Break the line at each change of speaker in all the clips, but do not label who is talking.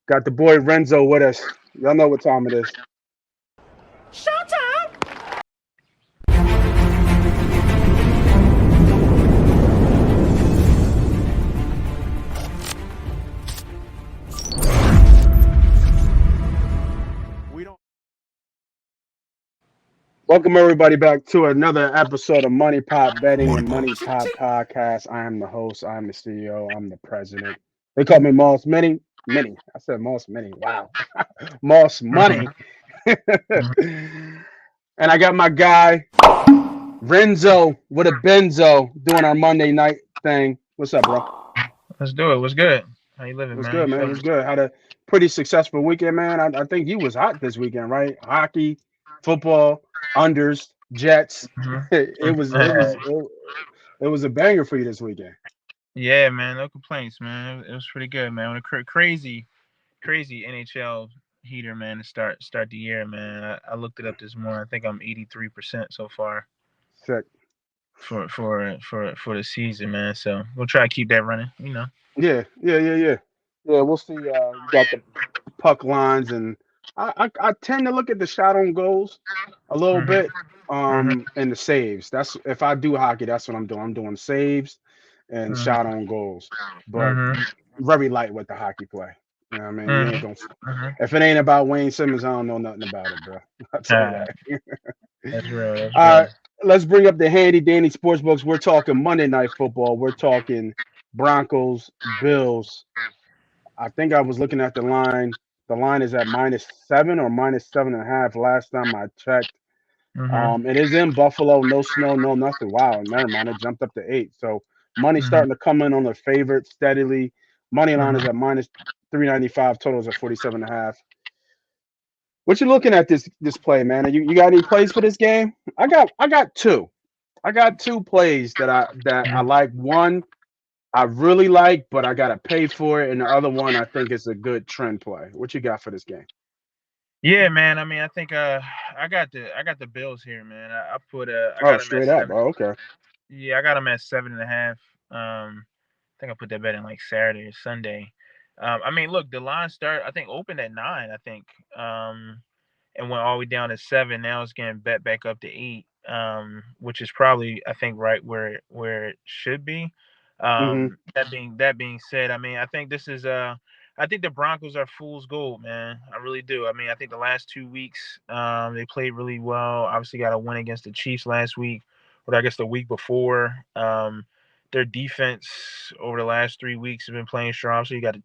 Got the boy Renzo with us. Y'all know what time it is.
Showtime!
Welcome everybody back to another episode of Money Pot Betting and Money Pot Podcast. I am the host. I'm the CEO. I'm the president. They call me Moss Mini. Mini. I said Moss Mini. Wow. Moss Money. And I got my guy Renzo with a Benzo doing our Monday night thing. What's up, bro?
Let's do it. What's good? How you living,
What's
man? You
good, man?
feeling?
What's good? Had a pretty successful weekend, man. I think you was hot this weekend, right? Hockey, football, unders, Jets. It was it was it was a banger for you this weekend.
Yeah, man. No complaints, man. It was pretty good, man. Crazy NHL heater, man. To start the year, man. I looked it up this morning. I think I'm 83% so far
Sick.
for the season, man. So we'll try to keep that running.
Yeah. We'll see. You got the puck lines, and I tend to look at the shot on goals a little
Mhm.
bit,
Mhm.
and the saves. That's if I do hockey, that's what I'm doing. I'm doing saves and
Mhm.
shot on goals, but
Mhm.
very light with the hockey play. You know what I mean? You ain't
Mhm.
gonna
Mhm.
if it ain't about Wayne Simmons, I don't know nothing about it, bro. I'll tell you
Ah,
that.
that's real. That's
All
real.
right, let's bring up the handy dandy sports books. We're talking Monday Night Football. We're talking Broncos, Bills. I think I was looking at the line. The line is at -7 or -7.5 last time I checked.
Mhm.
It is in Buffalo. No snow, no nothing. Wow, never mind. It jumped up to 8. So money's
Mhm.
starting to come in on the favorite steadily. Money line is
Mhm.
at -395. Totals at 47.5. What you looking at this play, man? You got any plays for this game? I got two. I got two plays that I
Mhm.
like. One I really like, but I gotta pay for it, and the other one I think is a good trend play. What you got for this game?
Yeah, man. I mean, I think I got the Bills here, man. I
Oh,
got them at
straight up.
seven.
Oh, okay.
Yeah, I got them at 7.5. I think I put that bet in like Saturday or Sunday. I mean, look, the line I think opened at 9. I think, and went all the way down to 7. Now it's getting bet back up to 8, which is probably I think right where it should be.
Hmm.
That being said, I mean, I think this is I think the Broncos are fool's gold, man. I really do. I mean, I think the last 2 weeks, they played really well. Obviously, got a win against the Chiefs last week, or I guess the week before. Their defense over the last 3 weeks has been playing strong. So you got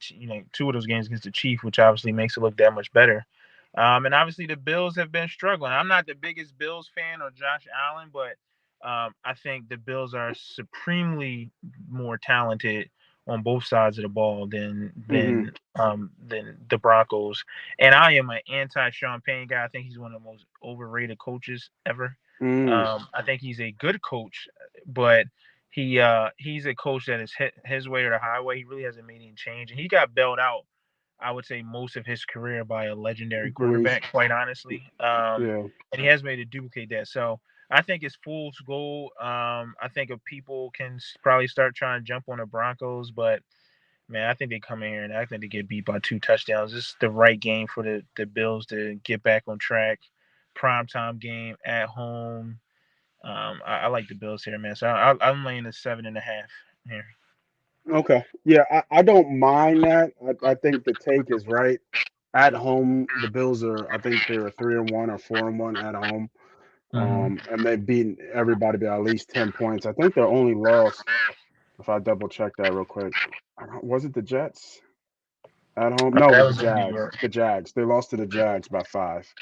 two of those games against the Chiefs, which obviously makes it look that much better. And obviously the Bills have been struggling. I'm not the biggest Bills fan or Josh Allen, but I think the Bills are supremely more talented on both sides of the ball
Hmm.
than the Broncos. And I am an anti Sean Payton guy. I think he's one of the most overrated coaches ever.
Mm.
I think he's a good coach, but he's a coach that is his way or the highway. He really hasn't made any change, and he got bailed out, I would say, most of his career by a legendary
Breeze.
quarterback, quite honestly.
Yeah.
And he has made to duplicate that. So I think it's fool's gold. I think if people can probably start trying to jump on the Broncos, but man, I think they come in here and I think they get beat by 2 touchdowns. This is the right game for the Bills to get back on track. Primetime game at home. I like the Bills here, man. So I'm laying a 7.5 here.
Okay. Yeah, I don't mind that. I think the take is right. At home, the Bills are. I think they're 3-1 or 4-1 at home.
Mm-hmm.
And they've beaten everybody by at least 10 points. I think their only loss, if I double check that real quick, was it the Jets at home? No, it
That
was the
was in New
Jags.
York.
The Jags. They lost to the Jags by 5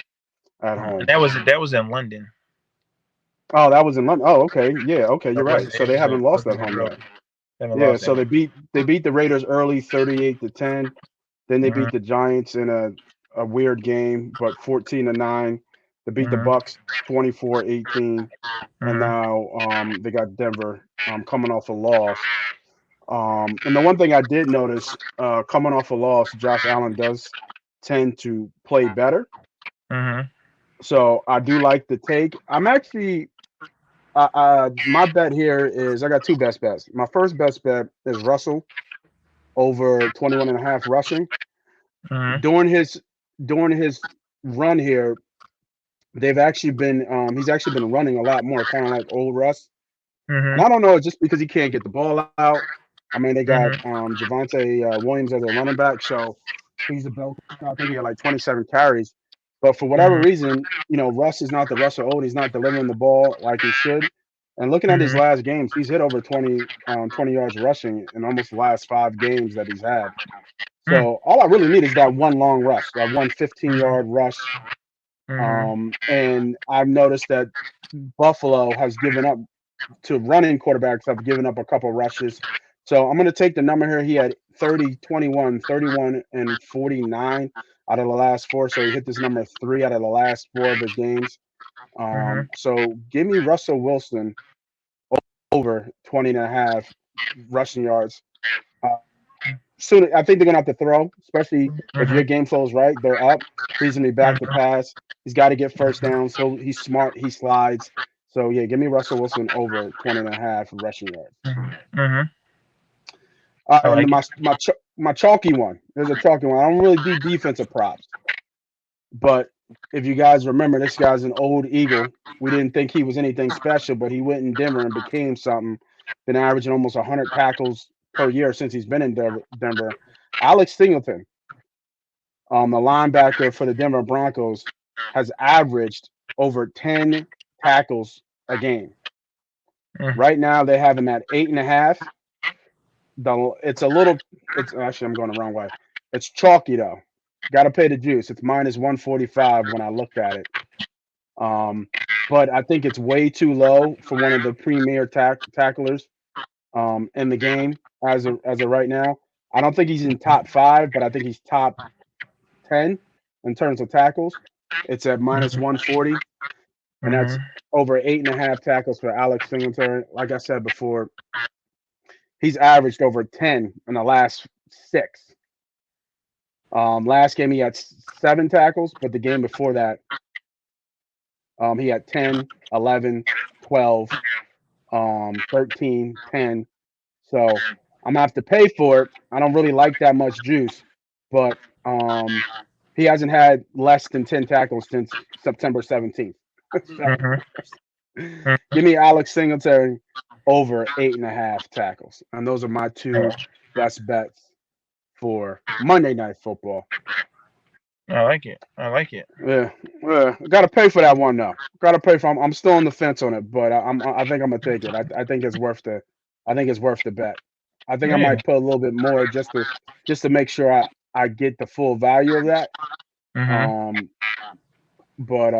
at
And
home.
that was in London.
Oh, that was in London. Oh, okay. Yeah, okay, you're
It
right.
wasn't.
So
It
they
was in,
haven't
it was
lost
in
at
New
home
York.
yet.
They haven't
Yeah,
lost at
so
home.
they beat the Raiders early, 38-10. Then they
Mm-hmm.
beat the Giants in a weird game, but 14-9. They beat the
Mm-hmm.
Bucks 24-18, and
Mm-hmm.
now they got Denver coming off a loss. And the one thing I did notice coming off a loss, Josh Allen does tend to play better.
Mm-hmm.
So I do like the take. I'm actually my bet here is I got two best bets. My first best bet is Russell over 21.5 rushing.
Mhm.
During his run here, they've actually been he's actually been running a lot more, kind of like old Russ. And
Mhm.
I don't know, just because he can't get the ball out. I mean, they got
Mhm.
Javante Williams as a running back, so he's a belt. I think he had like 27 carries. But for whatever
Mhm.
reason, Russ is not the Russ of old. He's not delivering the ball like he should. And looking at his
Mhm.
last games, he's hit over 20 yards rushing in almost the last 5 games that he's had.
Mhm.
So all I really need is that one long rush, that one 15-yard rush.
Mhm.
And I've noticed that Buffalo has given up to running quarterbacks have given up a couple rushes. So I'm going to take the number here. He had 30, 21, 31, and 49 out of the last four. So he hit this number three out of the last four of his games.
Mhm.
So give me Russell Wilson over 20 and a half rushing yards. Uh, Soon, I think they're going to have to throw, especially if your
Mhm.
game flow is right. They're up. He's going to be back to
Mhm.
pass. He's got to get first downs. So he's smart. He slides. So yeah, give me Russell Wilson over 20 and a half rushing yards.
Mhm. I
And
like it.
my chalky one. There's a chalky one. I don't really do defensive props, but if you guys remember, this guy's an old Eagle. We didn't think he was anything special, but he went in Denver and became something. Been averaging almost 100 tackles per year since he's been in Denver. Alex Singleton, the linebacker for the Denver Broncos, has averaged over 10 tackles a game.
Mhm.
Right now, they have him at 8.5. It's a little. It's actually I'm going the wrong way. It's chalky though. Got to pay the juice. It's minus 145 when I looked at it. Um, but I think it's way too low for one of the premier tacklers in the game as of right now. I don't think he's in top five, but I think he's top 10 in terms of tackles. It's at minus
Mhm.
140, and that's
Mhm.
over 8.5 tackles for Alex Singletary. Like I said before, he's averaged over 10 in the last six. Last game he had 7 tackles, but the game before that, he had 10, 11, 12, 13, 10. So I'm gonna have to pay for it. I don't really like that much juice, but he hasn't had less than 10 tackles since September 17th. So
Mhm.
give me Alex Singletary over 8.5 tackles. And those are my two best bets for Monday Night Football.
I like it. I like it.
Yeah, got to pay for that one though. Got to pay for. I'm still on the fence on it, but I think I'm gonna take it. I think it's worth the. I think it's worth the bet. I think I
Yeah.
might put a little bit more just to make sure I get the full value of that.
Mhm.
Um, but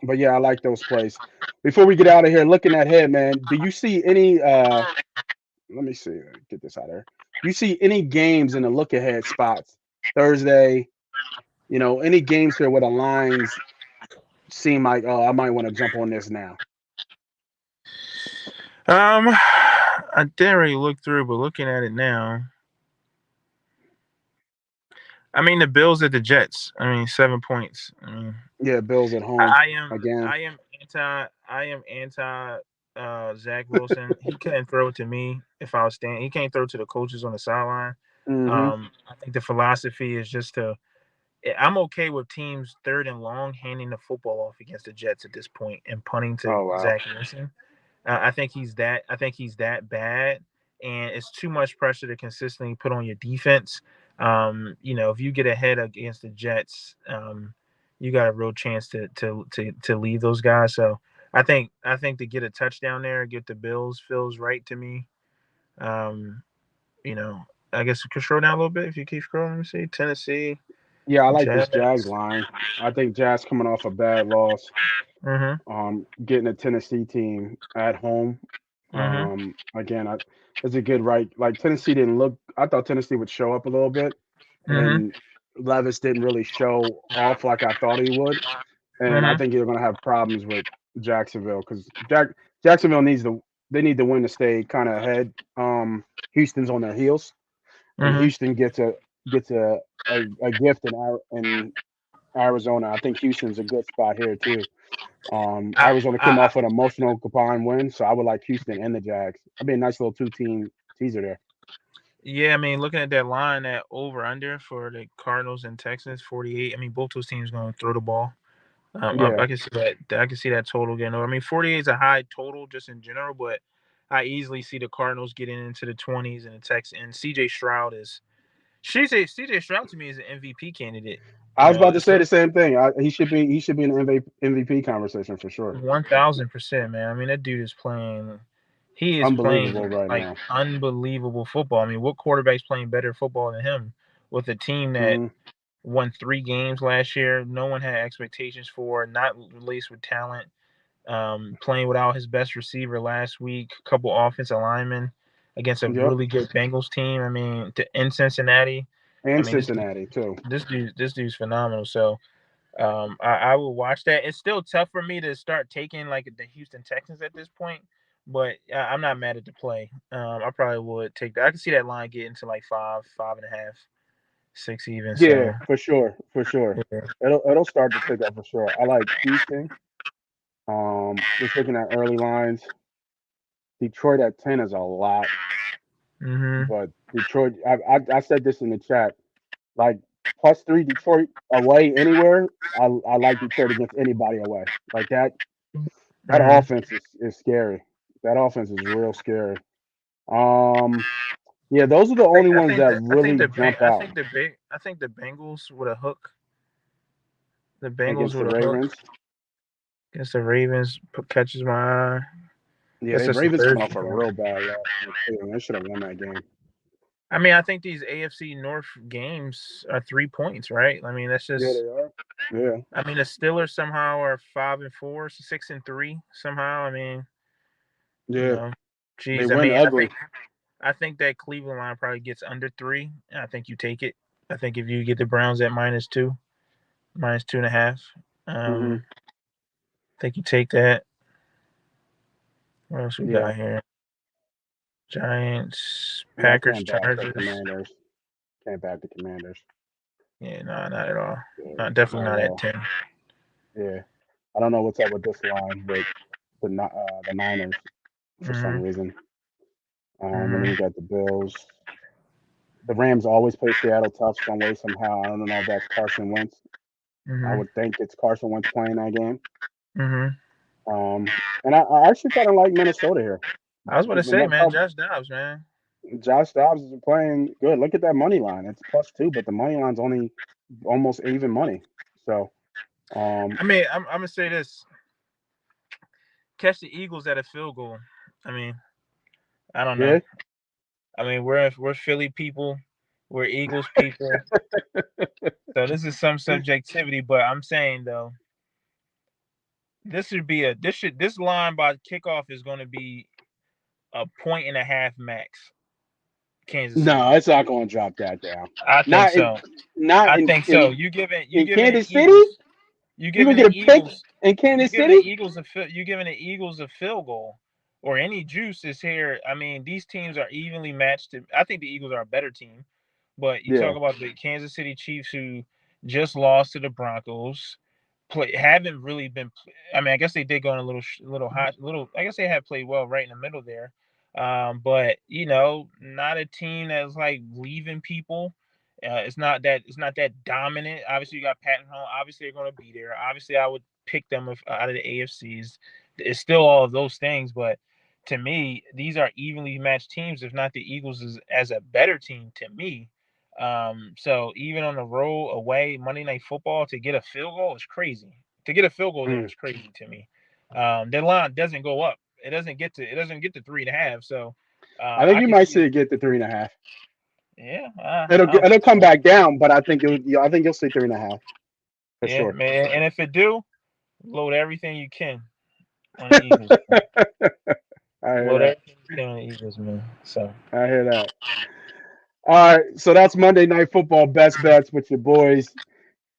but yeah, I like those plays. Before we get out of here, looking ahead, man, do you see any? Let me see. Get this out of here. You see any games in the look ahead spots Thursday? Any games here where the lines seem like, oh, I might want to jump on this now.
I didn't really look through, but looking at it now, I mean the Bills at the Jets. I mean 7 points. I mean
Yeah, Bills at home
I am
again.
I am anti Zach Wilson. He couldn't throw to me if I was standing. He can't throw to the coaches on the sideline.
Hmm.
I think the philosophy is just to. I'm okay with teams third and long handing the football off against the Jets at this point and punting to
Oh wow.
Zach Wilson. I think he's that. I think he's that bad, and it's too much pressure to consistently put on your defense. If you get ahead against the Jets, you got a real chance to leave those guys. So I think to get a touchdown there, get the Bills feels right to me. Um, you know, I guess we could scroll down a little bit if you keep scrolling. Let me see Tennessee
Yeah, I like this Jags
Jets.
line. I think Jags coming off a bad loss.
Mm-hmm.
Getting a Tennessee team at home.
Mm-hmm.
Again, it's a good right. Like Tennessee didn't look. I thought Tennessee would show up a little bit,
Mm-hmm.
and Levis didn't really show off like I thought he would. And I
Mm-hmm.
think you're going to have problems with Jacksonville because Jacksonville they need to win to stay kind of ahead. Houston's on their heels, and
Mm-hmm.
Houston gets a gift in Arizona. I think Houston's a good spot here too.
I,
Arizona came
I
off an emotional combined win, so I would like Houston and the Jags. That'd be a nice little two-team teaser there.
Yeah, I mean, looking at that line, that over under for the Cardinals and Texans, 48. I mean, both those teams going to throw the ball.
Yeah,
I can see that. I can see that total getting over. I mean, 48 is a high total just in general, but I easily see the Cardinals getting into the 20s and the Texans. And CJ Stroud is. CJ Stroud to me is an MVP candidate.
I
You
was
know,
about to
it's
say the same thing. He should be in the MVP conversation for sure.
1000%, man. I mean, that dude is playing. He is playing
Unbelievable right
like
now.
unbelievable football. I mean, what quarterback's playing better football than him? With a team that
Hmm.
won 3 games last year, no one had expectations for, not released with talent. Playing without his best receiver last week, a couple offensive linemen against a
Yep,
really good Bengals team. I mean, in Cincinnati. I
and
mean,
Cincinnati too.
this dude's phenomenal. So I will watch that. It's still tough for me to start taking like the Houston Texans at this point, but I'm not mad at the play. I probably would take that. I can see that line getting to like 5.5, 6 even.
Yeah,
So
for sure, for sure.
yeah.
It'll start to tick up for sure. I like Houston. Just looking at early lines, Detroit at 10 is a lot,
Mhm.
but Detroit. I said this in the chat. Like +3 Detroit away anywhere. I like Detroit against anybody away. Like that. That
Mhm.
offense is scary. That offense is real scary. Um, yeah, those are the only ones that really jump out
I think the Bengals with a hook. The Bengals
against the
with a hook
Ravens.
against the Ravens catches my eye.
Yeah,
That's
they
just a
Ravens coming off
Thursday
a
game.
real bad loss. Too. They should have won that game.
I mean, I think these AFC North games are 3 points, right? I mean, that's
Yeah,
just.
they are. Yeah,
I mean, the Steelers somehow are 5-4, 6-3 somehow. I mean, you
yeah.
know,
They
geez. I
win
mean,
ugly.
I think that Cleveland line probably gets under 3. I think you take it. I think if you get the Browns at -2, -2.5,
Hmm.
I think you take that. What else we
Yeah,
got here? Giants,
yeah. I
Packers,
can't back the
Chargers.
Commanders. Can't back the Commanders.
Yeah, no, not at all.
Yeah,
Not definitely
not at
not at
all.
10.
Yeah, I don't know what's up with this line with the Niners for some
Mhm.
reason. And then
Mhm.
you got the Bills. The Rams always play Seattle tough some way somehow. I don't know if that's Carson Wentz. I
Mhm.
would think it's Carson Wentz playing that game.
Mhm.
And I actually kind of like Minnesota here.
I was about to say,
Not
man,
couple,
Josh Dobbs, man.
Josh Dobbs is playing good. Look at that money line. It's +2, but the money line's only almost even money. So, um,
I mean, I'm gonna say this: catch the Eagles at a field goal. I mean, I don't know.
yeah,
I mean, we're Philly people, we're Eagles people, so this is some subjectivity. But I'm saying though, this line by kickoff is going to be a point and a half max. Kansas City.
no, it's not going to drop that down.
I think
Not in,
so.
not
I
in,
think so.
in,
You
in
giving the
Kansas City.
Eagles. You
You gonna
giving
get
the
a pick
Eagles.
in
You
Kansas
giving the
City?
Eagles you giving the Eagles a field goal or any juice is here. I mean, these teams are evenly matched. I think the Eagles are a better team, but you
Yeah.
talk about the Kansas City Chiefs who just lost to the Broncos. Haven't really been. I mean, I guess they did go on a little hot, little. I guess they had played well right in the middle there, but not a team that's like leaving people. It's not that dominant. Obviously, you got Patton Home. Obviously, they're going to be there. Obviously, I would pick them out of the AFCs. It's still all of those things, but to me, these are evenly matched teams. If not, the Eagles is as a better team to me. So even on the road away Monday Night Football to get a field goal is crazy. To get a field goal there
Mm.
is crazy to me. Their line doesn't go up. It doesn't get to 3.5. So
I think
I
you
can
might
see
see
it.
it get to 3.5.
Yeah, I don't
It'll
think
come
so.
back down, but I think you'll see 3.5 for
Yeah,
sure.
man. And if it do, load everything you can on the Eagles.
I hear
Load
that.
everything you can on the Eagles, man. So
I hear that. All right, so that's Monday Night Football best bets with your boys,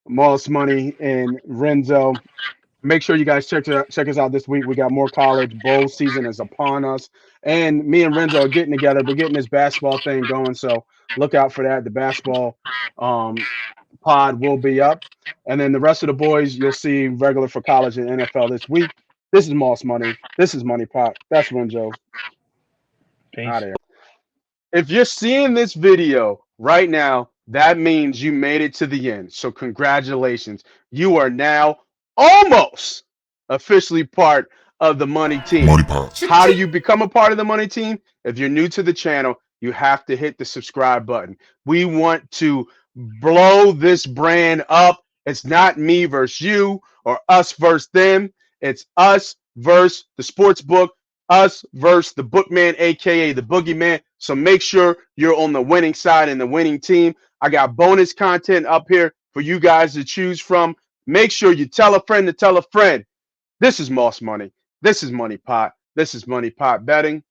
Moss Money and Renzo. Make sure you guys check us out this week. We got more college. Bowl season is upon us, and me and Renzo are getting together. We're getting this basketball thing going, so look out for that. The basketball um, pod will be up, and then the rest of the boys you'll see regular for college and NFL this week. This is Moss Money. This is Money Pot. That's Renzo. Out
peace.
of here. If you're seeing this video right now, that means you made it to the end. So congratulations. You are now almost officially part of the money team.
MoneyPot.
How do you become a part of the money team? If you're new to the channel, you have to hit the subscribe button. We want to blow this brand up. It's not me versus you or us versus them. It's us versus the sports book, us versus the bookman, aka the boogeyman. So make sure you're on the winning side and the winning team. I got bonus content up here for you guys to choose from. Make sure you tell a friend to tell a friend. This is Moss Money. This is Money Pot. This is Money Pot Betting.